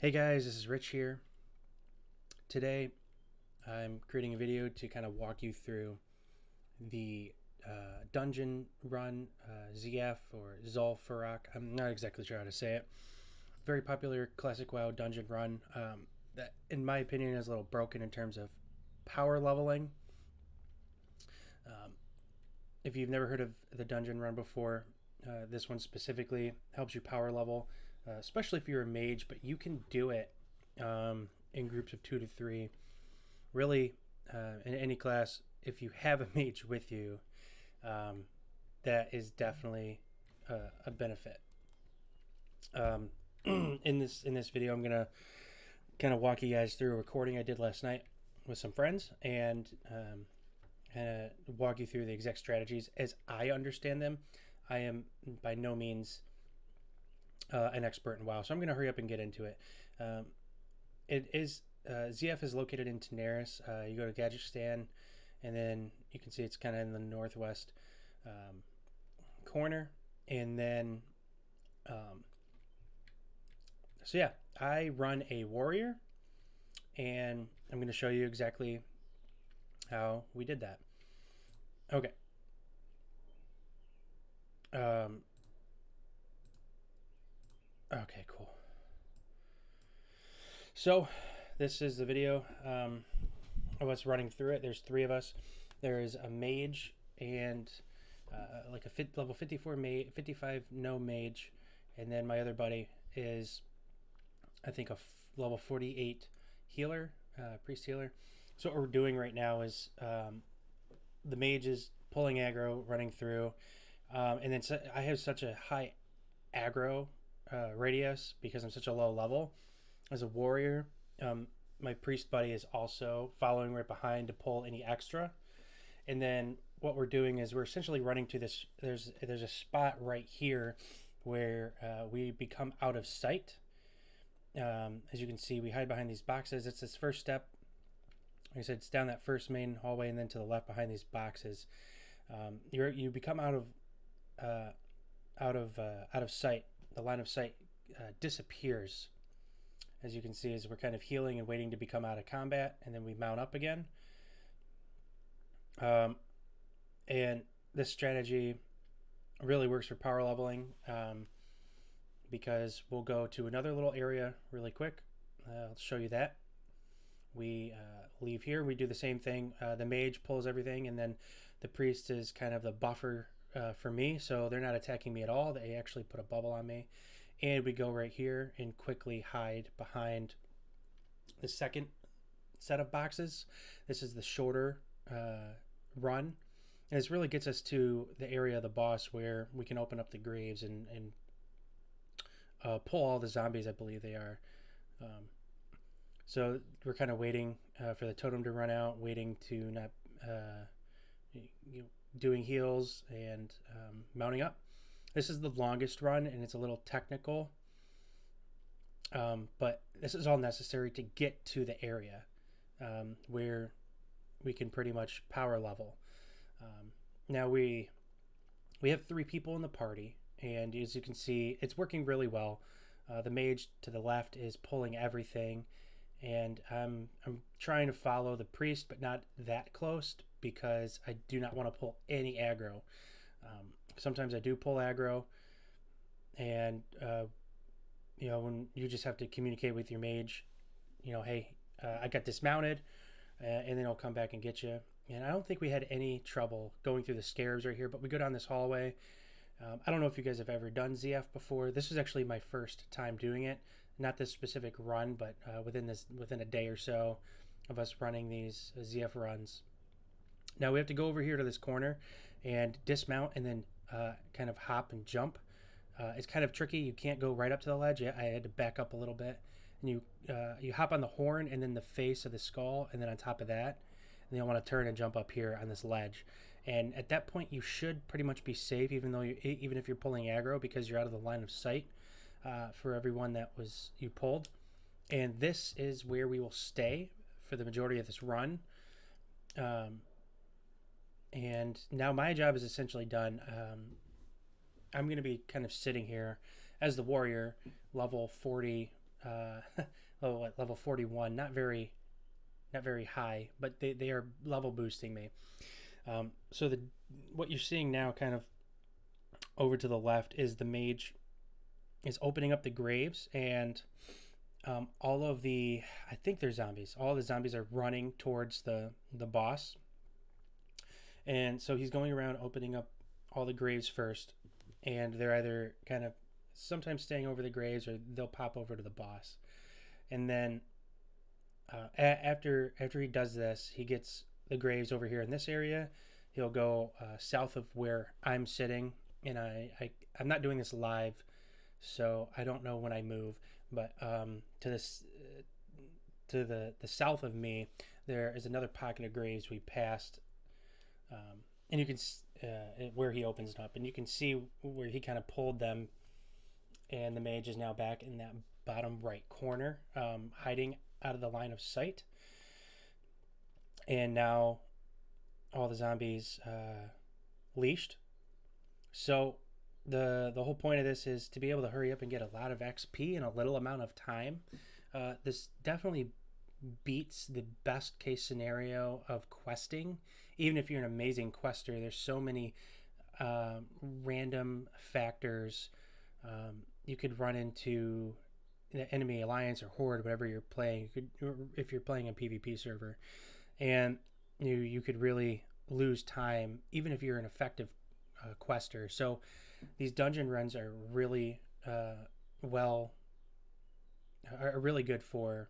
Hey guys, this is Rich here. Today I'm creating a video to kind of walk you through the dungeon run ZF or Zul'Farrak. I'm not exactly sure how to say it. Very popular classic WoW dungeon run that, in my opinion, is a little broken in terms of power leveling. If you've never heard of the dungeon run before, this one specifically helps you power level, especially if you're a mage, but you can do it in groups of 2 to 3. Really, in any class, if you have a mage with you, that is definitely a benefit. In this video, I'm gonna kind of walk you guys through a recording I did last night with some friends and walk you through the exact strategies as I understand them. I am by no means an expert in WoW, so I'm going to hurry up and get into it. It is ZF is located in Daenerys. You go to Gadgetstan, and then you can see it's kind of in the northwest corner. And then, so yeah, I run a warrior, and I'm going to show you exactly how we did that. Okay. Okay, cool. So this is the video of us running through it. There's 3 of us. There is a mage and like a level 54 mage, 55 no mage, and then my other buddy is, I think, a level 48 healer, priest healer. So what we're doing right now is the mage is pulling aggro, running through, and then I have such a high aggro radius because I'm such a low level as a warrior. My priest buddy is also following right behind to pull any extra, and then what we're doing is we're essentially running to this. There's a spot right here where we become out of sight. As you can see, we hide behind these boxes. It's this first step. Like I said, it's down that first main hallway, and then to the left behind these boxes. You become out of sight. The line of sight disappears. As you can see, as we're kind of healing and waiting to become out of combat, and then we mount up again. And this strategy really works for power leveling because we'll go to another little area really quick. I'll show you that. We leave here. We do the same thing. The mage pulls everything, and then the priest is kind of the buffer for me, so they're not attacking me at all. They actually put a bubble on me. And we go right here and quickly hide behind the second set of boxes. This is the shorter run. And this really gets us to the area of the boss where we can open up the graves and pull all the zombies, I believe they are. So we're kind of waiting for the totem to run out, waiting to not, doing heals and mounting up. This is the longest run, and it's a little technical, but this is all necessary to get to the area where we can pretty much power level. Now we have 3 people in the party, and as you can see, it's working really well. The mage to the left is pulling everything, and I'm trying to follow the priest, but not that close because I do not want to pull any aggro. Sometimes I do pull aggro, and when you just have to communicate with your mage, hey, I got dismounted, and then I'll come back and get you. And I don't think we had any trouble going through the scarabs right here, but we go down this hallway. I don't know if you guys have ever done ZF before. This was actually my first time doing it. Not this specific run, but within a day or so of us running these ZF runs. Now we have to go over here to this corner and dismount, and then kind of hop and jump. It's kind of tricky. You can't go right up to the ledge. I had to back up a little bit, and you hop on the horn and then the face of the skull, and then on top of that, and you'll want to turn and jump up here on this ledge. And at that point, you should pretty much be safe, even if you're pulling aggro, because you're out of the line of sight for everyone that you pulled. And this is where we will stay for the majority of this run. And now my job is essentially done. I'm going to be kind of sitting here as the warrior, level 40 level 41, not very high, but they are level boosting me. So what you're seeing now, kind of over to the left, is the mage is opening up the graves, and all of the, I think they're zombies. All the zombies are running towards the boss, and so he's going around opening up all the graves first, and they're either kind of sometimes staying over the graves, or they'll pop over to the boss. And then after he does this, he gets the graves over here in this area. He'll go south of where I'm sitting, and I'm not doing this live, so I don't know when I move. But to this to the south of me, there is another pocket of graves we passed, and you can where he opens it up, and you can see where he kind of pulled them, and the mage is now back in that bottom right corner, hiding out of the line of sight. And now all the zombies leashed. So the whole point of this is to be able to hurry up and get a lot of XP in a little amount of time. This definitely beats the best case scenario of questing. Even if you're an amazing quester, there's so many random factors. You could run into the enemy alliance or horde, whatever you're playing. If you're playing a PvP server, and you could really lose time, even if you're an effective quester. So these dungeon runs are really really good for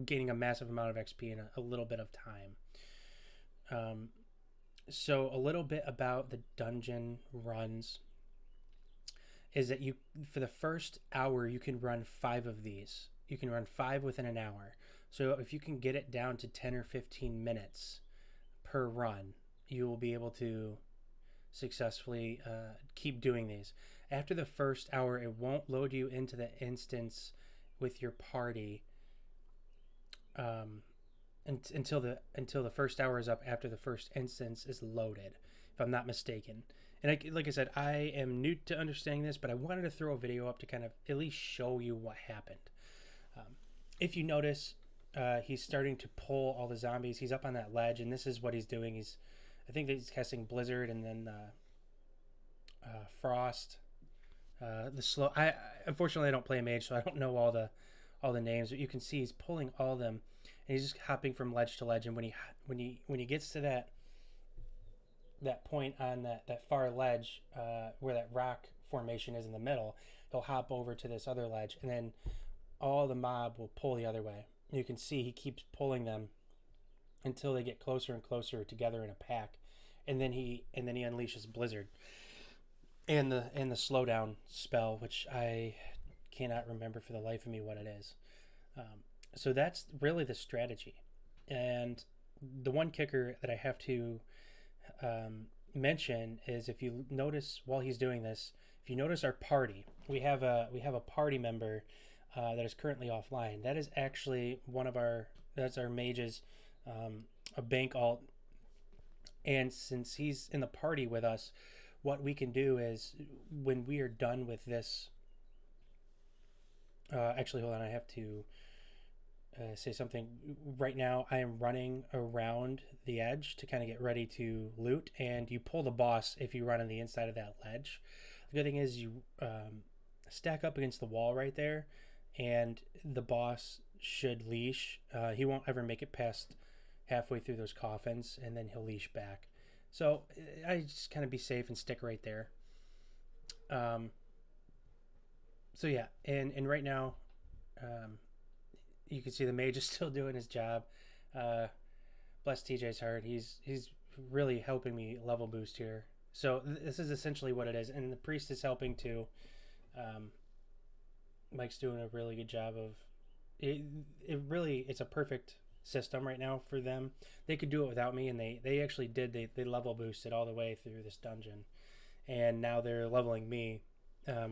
gaining a massive amount of XP in a little bit of time. So a little bit about the dungeon runs is that for the first hour, you can run 5 of these. You can run 5 within an hour. So if you can get it down to 10 or 15 minutes per run, you will be able to successfully keep doing these. After the first hour, it won't load you into the instance with your party until the first hour is up, after the first instance is loaded, if I'm not mistaken. And like I said, I am new to understanding this, but I wanted to throw a video up to kind of at least show you what happened. If you notice, he's starting to pull all the zombies. He's up on that ledge, and this is what he's doing. I think that he's casting Blizzard, and then Frost. The slow. Unfortunately I don't play a mage, so I don't know all the names. But you can see he's pulling all of them, and he's just hopping from ledge to ledge. And when he gets to that point on that far ledge, where that rock formation is in the middle, he'll hop over to this other ledge, and then all the mob will pull the other way. You can see he keeps pulling them until they get closer and closer together in a pack, and then he unleashes Blizzard and the slowdown spell, which I cannot remember for the life of me what it is. So that's really the strategy. And the one kicker that I have to mention is, if you notice while he's doing this, if you notice our party, we have a party member that is currently offline. That is actually that's our mage's a bank alt. And since he's in the party with us, what we can do is, when we are done with this, actually, hold on, I have to say something. Right now I am running around the edge to kind of get ready to loot, and you pull the boss if you run on the inside of that ledge. The good thing is you stack up against the wall right there, and the boss should leash. He won't ever make it past halfway through those coffins, and then he'll leash back. So I just kind of be safe and stick right there. So yeah, and right now, you can see the mage is still doing his job. Bless TJ's heart. He's really helping me level boost here. So this is essentially what it is, and the priest is helping too. Mike's doing a really good job of it. It's a perfect system right now for them. They could do it without me, and they actually did. They level boosted all the way through this dungeon, and now they're leveling me,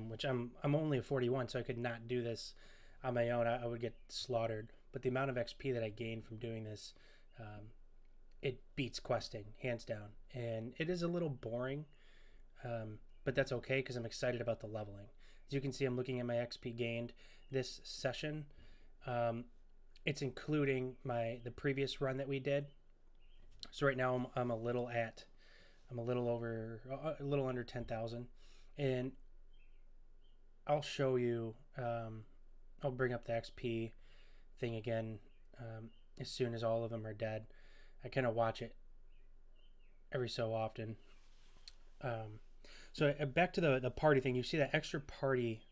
which I'm only a 41, so I could not do this on my own. I would get slaughtered. But the amount of XP that I gain from doing this, it beats questing hands down, and it is a little boring, but that's okay because I'm excited about the leveling. As you can see, I'm looking at my XP gained. this session. It's including the previous run that we did. So right now I'm a little under 10,000, and I'll show you. I'll bring up the XP thing again as soon as all of them are dead. I kind of watch it every so often. So back to the party thing. You see that extra party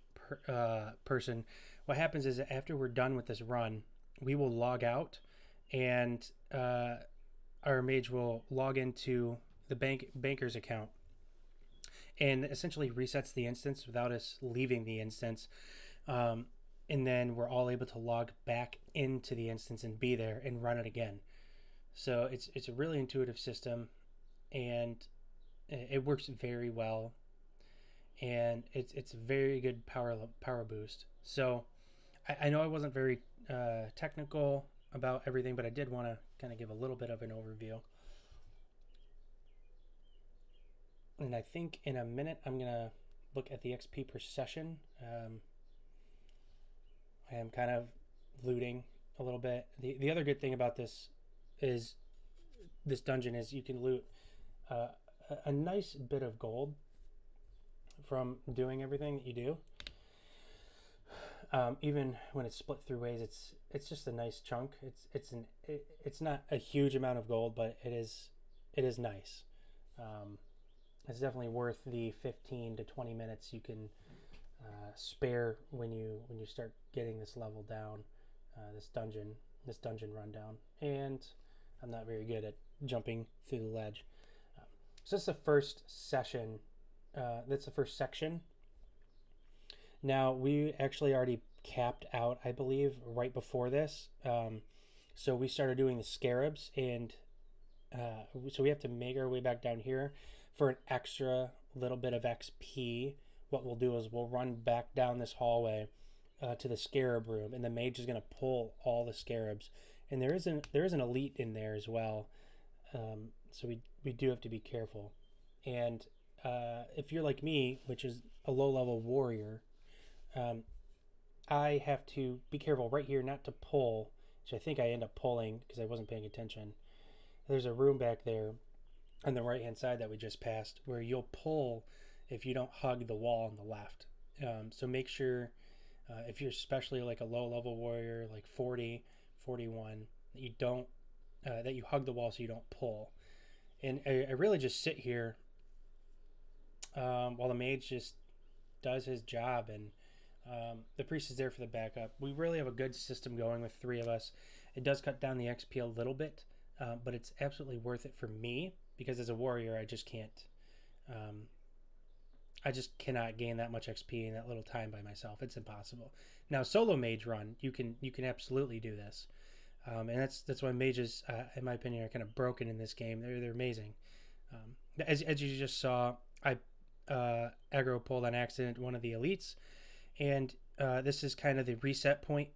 person. What happens is that after we're done with this run, we will log out, and our mage will log into the banker's account, and essentially resets the instance without us leaving the instance. And then we're all able to log back into the instance and be there and run it again. So it's a really intuitive system, and it works very well, and it's a very good power boost. So I know I wasn't very technical about everything, but I did want to kind of give a little bit of an overview. And I think in a minute I'm gonna look at the XP per session. I am kind of looting a little bit. The other good thing about this dungeon is you can loot a nice bit of gold from doing everything that you do. Even when it's split through ways, it's just a nice chunk. It's not a huge amount of gold, but it is nice. It's definitely worth the 15 to 20 minutes you can spare when you start getting this level down, this dungeon rundown. And I'm not very good at jumping through the ledge. So that's the first session. That's the first section. Now we actually already capped out, I believe, right before this. So we started doing the scarabs, and so we have to make our way back down here for an extra little bit of XP. What we'll do is we'll run back down this hallway to the scarab room, and the mage is going to pull all the scarabs. And there is an elite in there as well, so we do have to be careful. And if you're like me, which is a low-level warrior, I have to be careful right here not to pull, which I think I end up pulling because I wasn't paying attention. There's a room back there on the right-hand side that we just passed where you'll pull if you don't hug the wall on the left. So make sure if you're especially like a low-level warrior, like 40, 41, that you don't that you hug the wall so you don't pull. And I really just sit here while the mage just does his job, and the priest is there for the backup. We really have a good system going with 3 of us. It does cut down the XP a little bit, but it's absolutely worth it for me because as a warrior, I just can't. I just cannot gain that much XP in that little time by myself. It's impossible. Now, solo mage run, you can absolutely do this, and that's why mages, in my opinion, are kind of broken in this game. They're amazing. As you just saw, I aggro pulled on accident one of the elites, and this is kind of the reset point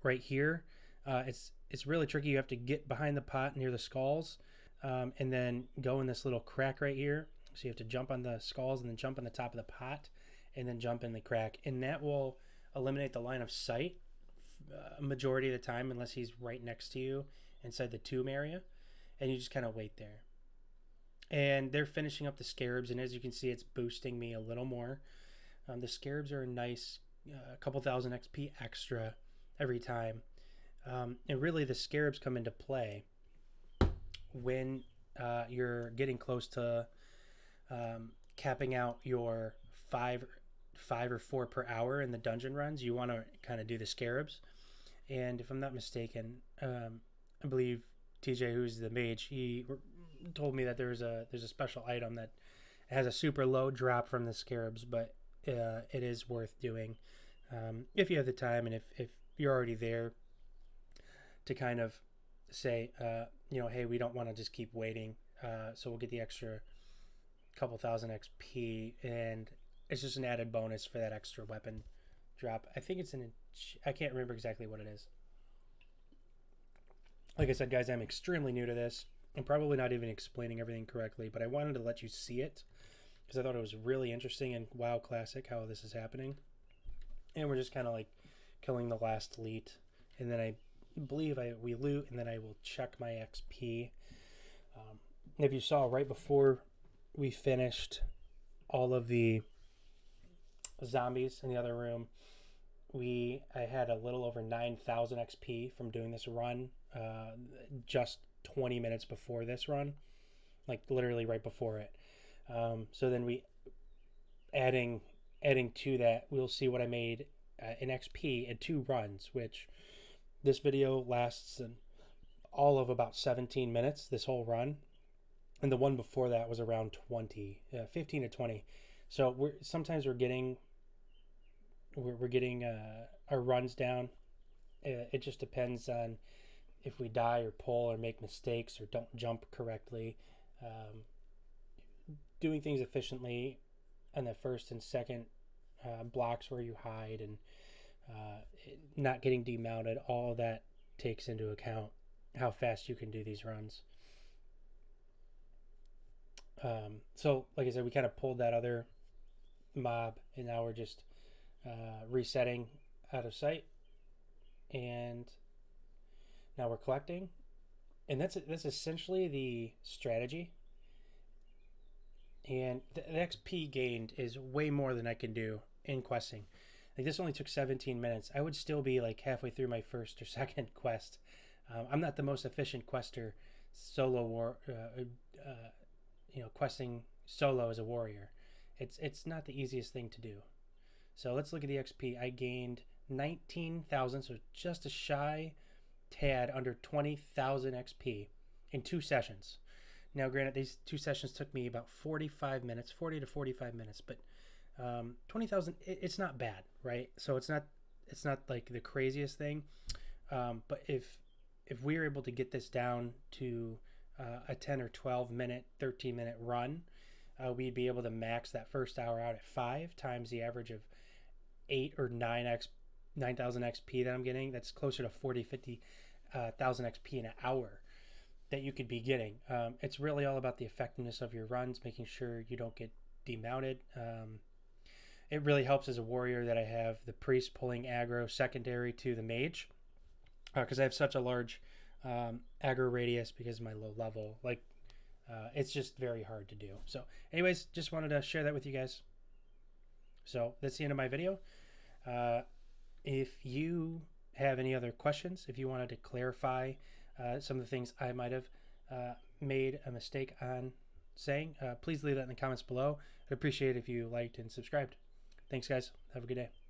right here. It's really tricky. You have to get behind the pot near the skulls, and then go in this little crack right here. So you have to jump on the skulls and then jump on the top of the pot and then jump in the crack. And that will eliminate the line of sight majority of the time unless he's right next to you inside the tomb area. And you just kind of wait there. And they're finishing up the scarabs. And as you can see, it's boosting me a little more. The scarabs are a nice couple thousand XP extra every time. And really the scarabs come into play when you're getting close to capping out your 5 or 4 per hour in the dungeon runs. You want to kind of do the scarabs, and if I'm not mistaken, I believe TJ, who's the mage, he told me that there's a special item that has a super low drop from the scarabs, but it is worth doing if you have the time, and if you're already there to kind of say hey, we don't want to just keep waiting, so we'll get the extra couple thousand XP, and it's just an added bonus for that extra weapon drop. I think it's I can't remember exactly what it is. Like I said, guys, I'm extremely new to this. I'm probably not even explaining everything correctly, but I wanted to let you see it because I thought it was really interesting and WoW classic how this is happening. and we're just kind of like killing the last elite, and then I believe we loot, and then I will check my XP. If you saw right before we finished all of the zombies in the other room, I had a little over 9,000 XP from doing this run just 20 minutes before this run, like literally right before it. So then adding to that, we'll see what I made in XP in 2 runs, which this video lasts all of about 17 minutes, this whole run. And the one before that was around 15 to 20. So sometimes we're getting our runs down. It just depends on if we die or pull or make mistakes or don't jump correctly. Doing things efficiently on the first and second blocks where you hide, and not getting demounted, all of that takes into account how fast you can do these runs. So like I said, we kind of pulled that other mob, and now we're just resetting out of sight, and now we're collecting, and that's essentially the strategy. And the XP gained is way more than I can do in questing. Like, this only took 17 minutes. I would still be like halfway through my first or second quest. I'm not the most efficient quester questing solo as a warrior. It's not the easiest thing to do. So let's look at the XP. I gained 19,000, so just a shy tad under 20,000 XP in 2 sessions. Now, granted, these 2 sessions took me about 40 to 45 minutes, but 20,000, it's not bad, right? So it's not like the craziest thing. But if we were able to get this down to a 10 or 12 minute, 13 minute run, we'd be able to max that first hour out at 5 times the average of 8 or 9,000 XP that I'm getting. That's closer to 50,000 XP in an hour that you could be getting. It's really all about the effectiveness of your runs, making sure you don't get demounted. It really helps as a warrior that I have the priest pulling aggro secondary to the mage, because I have such a large aggro radius because of my low level. Like, it's just very hard to do. So anyways, just wanted to share that with you guys. So that's the end of my video. If you have any other questions, if you wanted to clarify some of the things I might have made a mistake on saying, please leave that in the comments below. I'd appreciate it if you liked and subscribed. Thanks, guys. Have a good day.